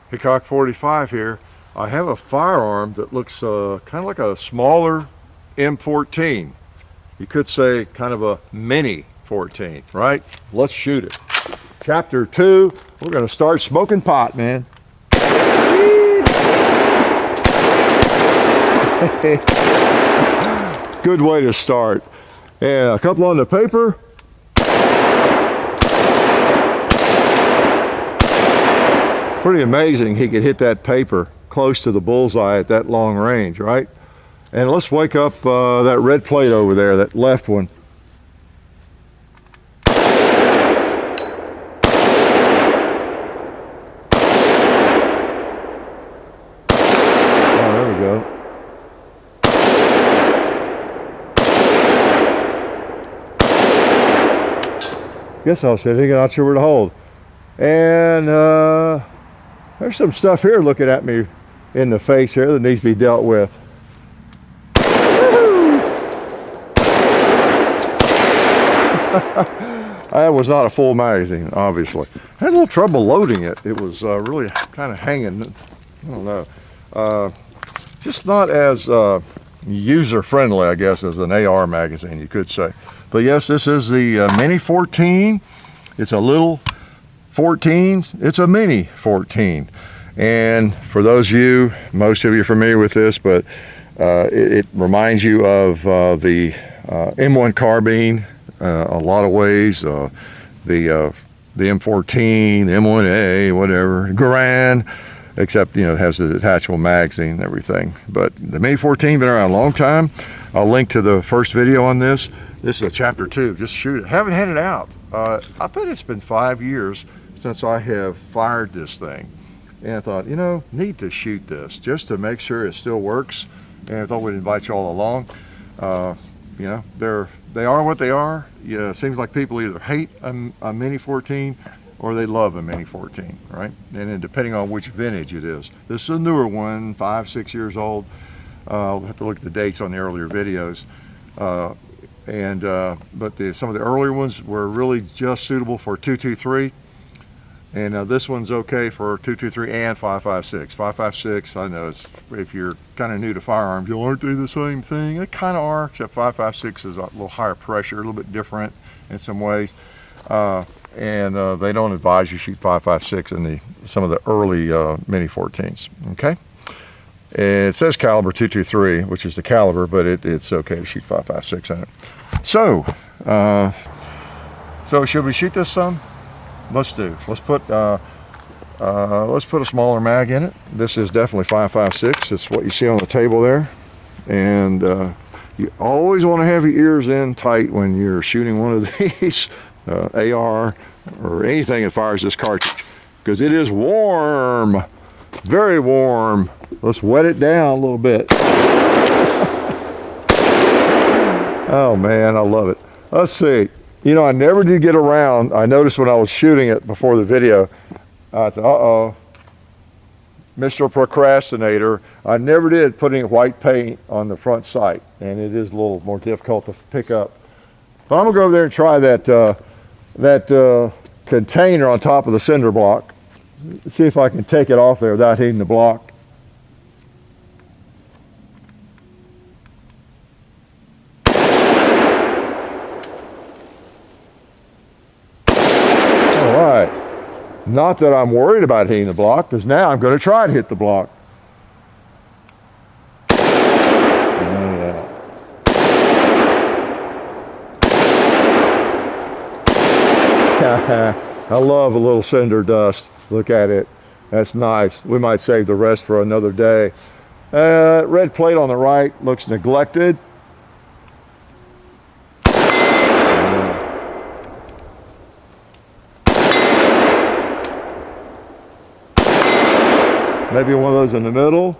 Hickok 45 here. I have a firearm that looks kind of like a smaller M14. You could say kind of a mini 14, right? Let's shoot it. Chapter 2, we're gonna start smoking pot, man. Good way to start. And a couple on the paper. Pretty amazing he could hit that paper close to the bullseye at that long range, right? And let's wake up that red plate over there, that left one. Oh, there we go. Guess I'll sit here, not sure where to hold. And there's some stuff here looking at me in the face here that needs to be dealt with. That was not a full magazine, obviously. I had a little trouble loading it. It was really kind of hanging. I don't know. Just not as user-friendly, I guess, as an AR magazine, you could say. But yes, this is the Mini 14. It's a little 14s. It's a Mini 14. And for those of you, most of you are familiar with this, but it reminds you of the M1 carbine. A lot of ways, the M14, M1A, whatever, Garand, except, you know, it has the detachable magazine and everything. But the Mini 14 been around a long time. I'll link to the first video on this. This is a chapter 2, just shoot it. Haven't had it out. I bet it's been 5 years since I have fired this thing. And I thought, you know, need to shoot this just to make sure it still works. And I thought we'd invite you all along. You know, they are what they are. Yeah, it seems like people either hate a Mini 14 or they love a Mini 14, right? And then depending on which vintage it is. This is a newer one, 5, 6 years old. I'll have to look at the dates on the earlier videos. But some of the earlier ones were really just suitable for 223. And this one's okay for 223 and 5.56. 5.56, I know it's, if you're kind of new to firearms, aren't they the same thing? They kind of are, except 5.56 is a little higher pressure, a little bit different in some ways. They don't advise you shoot 5.56 in some of the early Mini 14s, okay? And it says caliber 223, which is the caliber, but it's okay to shoot 5.56 in it. So should we shoot this some? Let's do. Let's put a smaller mag in it. This is definitely 5.56. It's what you see on the table there. And you always want to have your ears in tight when you're shooting one of these AR or anything that fires this cartridge, because it is warm, very warm. Let's wet it down a little bit. Oh man, I love it. Let's see. You know, I never did get around. I noticed when I was shooting it before the video, I thought, uh-oh, Mr. Procrastinator. I never did put any white paint on the front sight, and it is a little more difficult to pick up. But I'm gonna go over there and try that container on top of the cinder block. See if I can take it off there without hitting the block. Not that I'm worried about hitting the block, because now I'm going to try to hit the block. I love a little cinder dust. Look at it. That's nice. We might save the rest for another day. Red plate on the right looks neglected. Maybe one of those in the middle.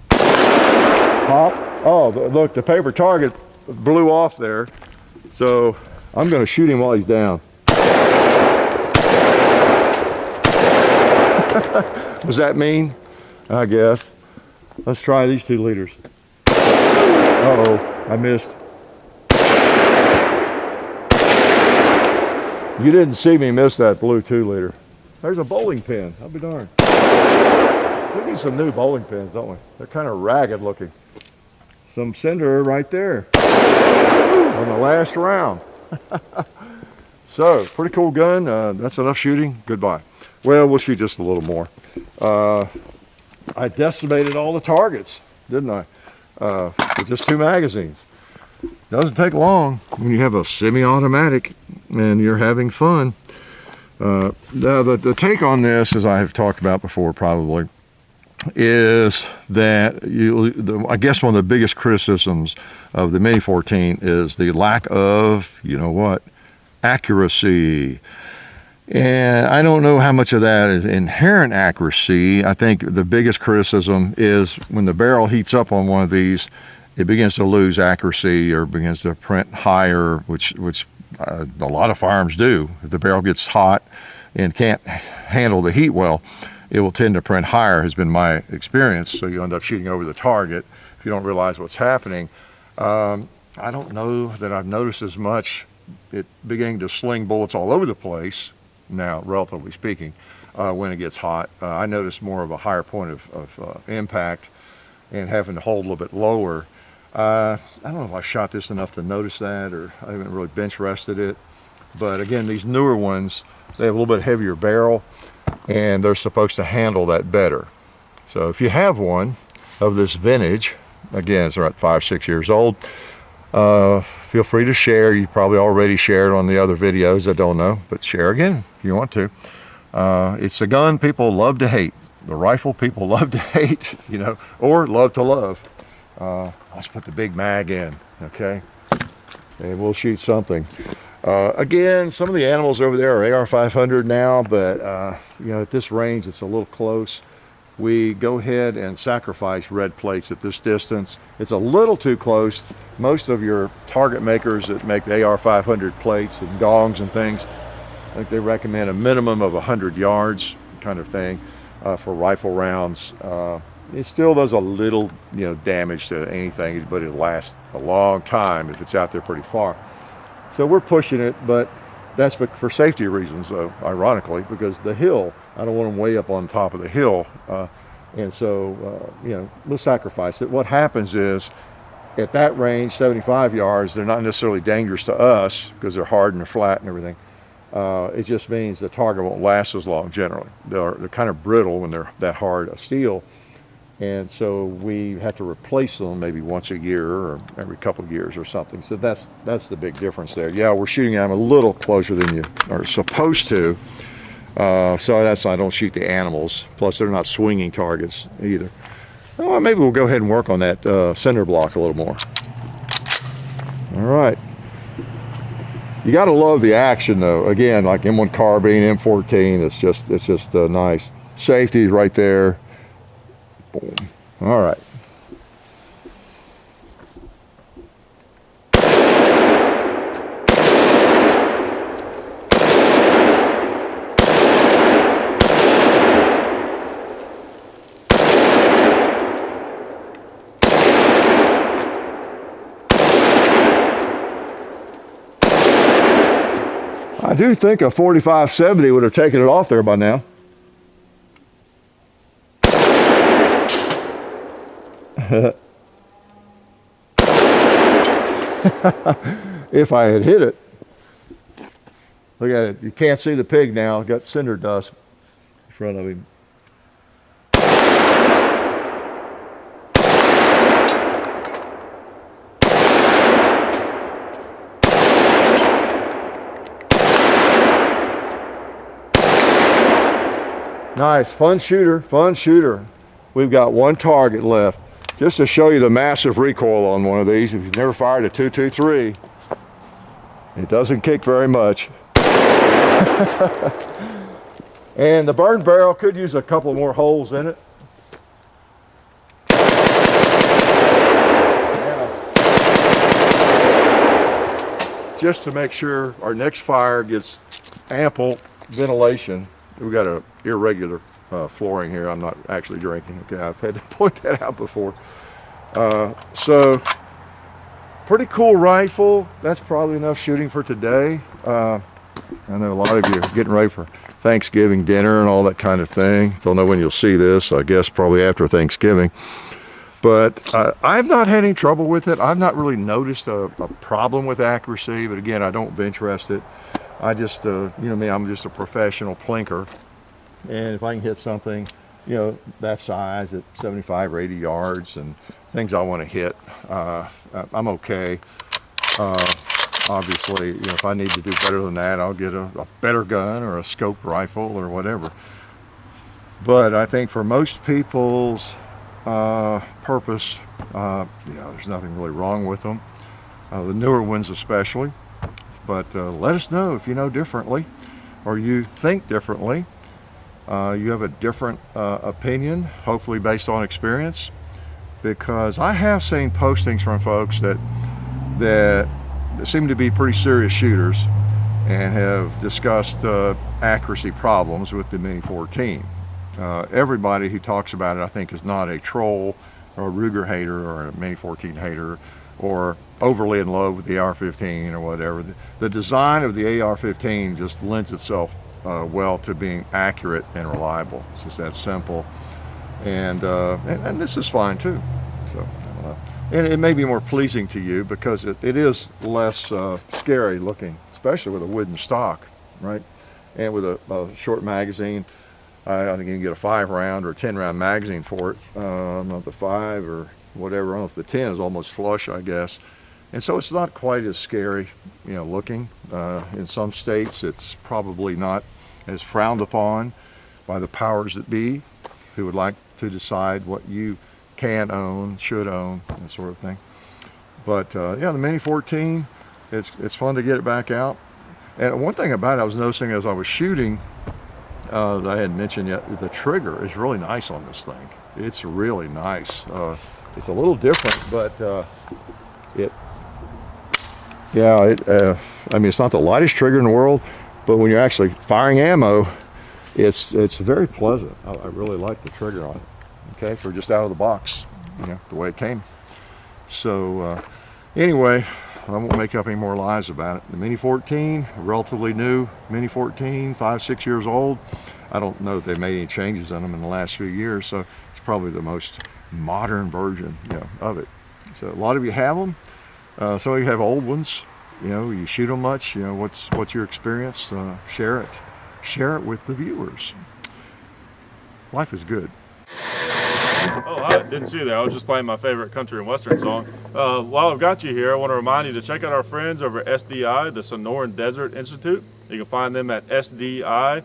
Pop. Oh, look, the paper target blew off there. So I'm going to shoot him while he's down. Was that mean? I guess. Let's try these 2 liters. Uh-oh, I missed. You didn't see me miss that blue 2 liter. there's a bowling pin. I'll be darned. We need some new bowling pins, don't we? They're kind of ragged looking. Some cinder right there on the last round. So, pretty cool gun. That's enough shooting. Goodbye. Well, we'll shoot just a little more. I decimated all the targets, didn't I? With just 2 magazines. Doesn't take long when you have a semi-automatic and you're having fun. Now, the take on this, as I have talked about before probably, is that I guess one of the biggest criticisms of the Mini 14 is the lack of, you know what, accuracy. And I don't know how much of that is inherent accuracy. I think the biggest criticism is when the barrel heats up on one of these, it begins to lose accuracy or begins to print higher, which a lot of firearms do. If the barrel gets hot and can't handle the heat well, it will tend to print higher, has been my experience. So you end up shooting over the target if you don't realize what's happening. I don't know that I've noticed as much it beginning to sling bullets all over the place now, relatively speaking, when it gets hot. I notice more of a higher point of impact and having to hold a little bit lower. I don't know if I shot this enough to notice that, or I haven't really bench rested it. But again, these newer ones, they have a little bit heavier barrel and they're supposed to handle that better. So if you have one of this vintage, again, it's around 5-6 years old, feel free to share. You probably already shared on the other videos, I don't know, but share again if you want to. It's a gun people love to hate. The rifle people love to hate, you know, or love to love. Let's put the big mag in, okay? And we'll shoot something. Again, some of the animals over there are AR-500 now, but you know, at this range, it's a little close. We go ahead and sacrifice red plates at this distance. It's a little too close. Most of your target makers that make the AR-500 plates and gongs and things, I think they recommend a minimum of 100 yards kind of thing for rifle rounds. It still does a little, you know, damage to anything, but it'll last a long time if it's out there pretty far. So we're pushing it, but that's for safety reasons, though, ironically, because the hill, I don't want them way up on top of the hill. And so, you know, we'll sacrifice it. What happens is, at that range, 75 yards, they're not necessarily dangerous to us because they're hard and they're flat and everything. It just means the target won't last as long generally. They're kind of brittle when they're that hard of steel. And so we have to replace them maybe once a year or every couple of years or something. So that's the big difference there. Yeah, we're shooting them a little closer than you are supposed to. So that's why I don't shoot the animals. Plus, they're not swinging targets either. Well, maybe we'll go ahead and work on that center block a little more. All right. You got to love the action, though. Again, like M1 carbine, M14, it's just nice. Safety's right there. Boom. All right. I do think a 45-70 would have taken it off there by now. If I had hit it. Look at it. You can't see the pig now. Got cinder dust in front of him. Nice, fun shooter, fun shooter. We've got one target left. Just to show you the massive recoil on one of these, if you've never fired a 223, it doesn't kick very much. And the burn barrel could use a couple more holes in it. Yeah. Just to make sure our next fire gets ample ventilation. We've got an irregular flooring here. I'm not actually drinking. Okay, I've had to point that out before. So, pretty cool rifle. That's probably enough shooting for today. I know a lot of you are getting ready for Thanksgiving dinner and all that kind of thing. Don't know when you'll see this. I guess probably after Thanksgiving. But I've not had any trouble with it. I've not really noticed a problem with accuracy. But again, I don't bench rest it. I just, you know me, I'm just a professional plinker. And if I can hit something, you know, that size at 75 or 80 yards and things I want to hit, I'm okay. Obviously, you know, if I need to do better than that, I'll get a better gun or a scoped rifle or whatever. But I think for most people's purpose, you know, there's nothing really wrong with them. The newer ones especially. But let us know if you know differently or you think differently. You have a different opinion, hopefully based on experience, because I have seen postings from folks that seem to be pretty serious shooters and have discussed accuracy problems with the Mini 14. Everybody who talks about it, I think, is not a troll or a Ruger hater or a Mini 14 hater or overly in love with the AR-15 or whatever. The design of the AR-15 just lends itself well to being accurate and reliable. It's just that simple, and this is fine too. So, and it may be more pleasing to you because it is less scary looking, especially with a wooden stock, right? And with a short magazine. I think you can get a 5-round or a 10-round magazine for it. Not the 5 or whatever. I don't know if the 10 is almost flush, I guess. And so it's not quite as scary, you know, looking. In some states, it's probably not as frowned upon by the powers that be, who would like to decide what you can own, should own, that sort of thing. But yeah, the Mini 14, it's fun to get it back out. And one thing about it, I was noticing as I was shooting, that I hadn't mentioned yet, the trigger is really nice on this thing. It's really nice. It's a little different, but I mean, it's not the lightest trigger in the world, but when you're actually firing ammo, it's very pleasant. I really like the trigger on it. Okay, for just out of the box, you know, the way it came. So anyway, I won't make up any more lies about it. The Mini 14, relatively new Mini 14, 5-6 years old. I don't know if they've made any changes on them in the last few years, so it's probably the most modern version, you know, of it. So a lot of you have them. Some of you have old ones. You know, you shoot them much. You know, what's your experience? Share it with the viewers. Life is good. Oh, I didn't see you there. I was just playing my favorite country and western song. While I've got you here, I want to remind you to check out our friends over at SDI, the Sonoran Desert Institute. You can find them at sdi.edu.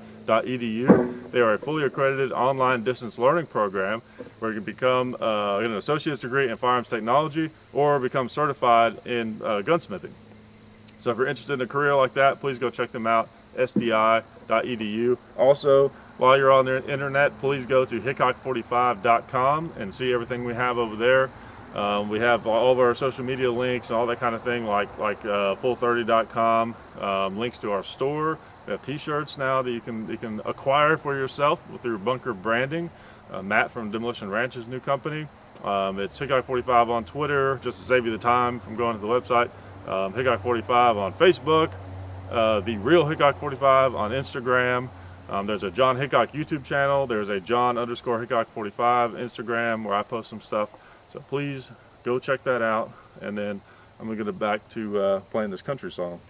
They are a fully accredited online distance learning program where you can become get an associate's degree in firearms technology or become certified in gunsmithing. So if you're interested in a career like that, please go check them out, sdi.edu. Also, while you're on the internet, please go to hickok45.com and see everything we have over there. We have all of our social media links and all that kind of thing, like full30.com, links to our store. We have t-shirts now that you can acquire for yourself through Bunker Branding. Matt from Demolition Ranch's new company. It's Hickok45 on Twitter, just to save you the time from going to the website. Hickok45 on Facebook. The Real Hickok45 on Instagram. There's a John Hickok YouTube channel. There's a John_Hickok45 Instagram where I post some stuff. So please go check that out. And then I'm going to get back to playing this country song.